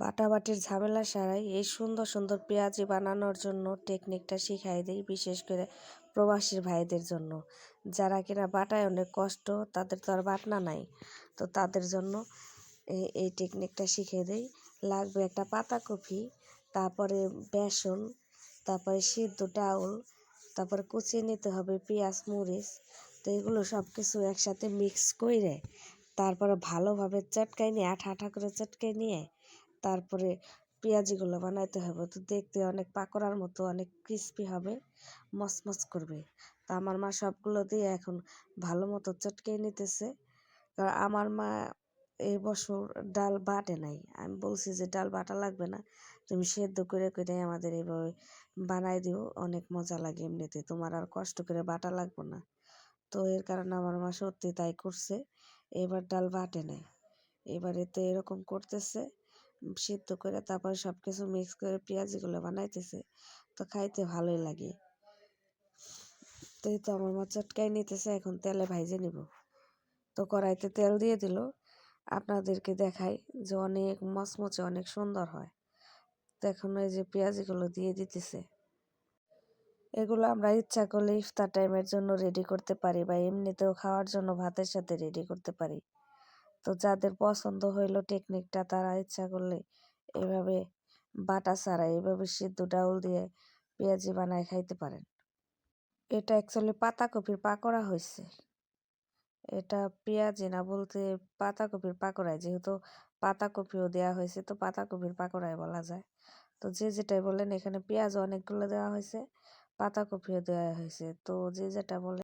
বাটাবাটির ঝামেলা ছাড়াই এই সুন্দর সুন্দর পেঁয়াজি বানানোর জন্য টেকনিকটা শিখাই দিই, বিশেষ করে প্রবাসী ভাইদের জন্য, যারা কিনা বাটায় অনেক কষ্ট, তাদের তো আর বাটনা নাই। তো তাদের জন্য এই টেকনিকটা শিখিয়ে দিই। লাগবে একটা পাতাকপি, তারপরে বেসন, তারপরে সিদ্ধ ডাউল, তারপরে কুচিয়ে নিতে হবে পেঁয়াজ মরিচ। তো এগুলো সব কিছু একসাথে মিক্স করে তারপরে ভালোভাবে চটকাই নিয়ে আঠা করে চটকাই নিয়ে তারপরে পেঁয়াজিগুলো বানাইতে হবে। তো দেখতে অনেক পাকোড়ার মতো অনেক ক্রিস্পি হবে, মচমচ করবে। তো আমার মা সবগুলো দিয়ে এখন ভালো মতো চটকে নিতেছে। কারণ আমার মা এই বছর ডাল বাটে নাই। আমি বলছি যে ডাল বাটা লাগবে না, তুমি সেদ্ধ করে করে আমাদের এইভাবে বানাই দিও, অনেক মজা লাগে এমনিতে, তোমার আর কষ্ট করে বাটা লাগবে না। তো এর কারণে আমার মা সত্যি তাই করছে, এবার ডাল বাটে নাই, এবারে তো এরকম করতেছে সিদ্ধ করে তারপর সব কিছু মিক্স করে পেঁয়াজিগুলো বানাইতেছে। তো খাইতে ভালোই লাগে। তো এই তো আমার মা চটকাই নিতেছে, এখন তেলে ভাইজে নিব। তো কড়াইতে তেল দিয়ে দিল, আপনাদেরকে দেখাই যে অনেক মচমচে অনেক সুন্দর হয়। তো এখন এই যে পেঁয়াজিগুলো দিয়ে দিতেছে। এগুলো আমরা ইচ্ছা করলে ইফতার টাইমের জন্য রেডি করতে পারি বা এমনিতেও খাওয়ার জন্য ভাতের সাথে রেডি করতে পারি। তো যাদের পছন্দ হইলো টেকনিকটা, তারা ইচ্ছা করলে এভাবে বাটা ছাড়া এভাবে সিদ্ধ ডাউল দিয়ে পেঁয়াজি বানায় খাইতে পারেন। এটা অ্যাকচুয়ালি পাতাকপির পাকোড়া হয়েছে, এটা পেঁয়াজি না, বলতে পাতাকপির পাকোড়ায়, যেহেতু পাতাকপিও দেওয়া হয়েছে তো পাতাকপির পাকোড়ায় বলা যায়। তো যে যেটাই বলেন, এখানে পেঁয়াজ অনেকগুলো দেওয়া হয়েছে, পাতাকপিও দেওয়া হয়েছে, তো যে যেটা বলে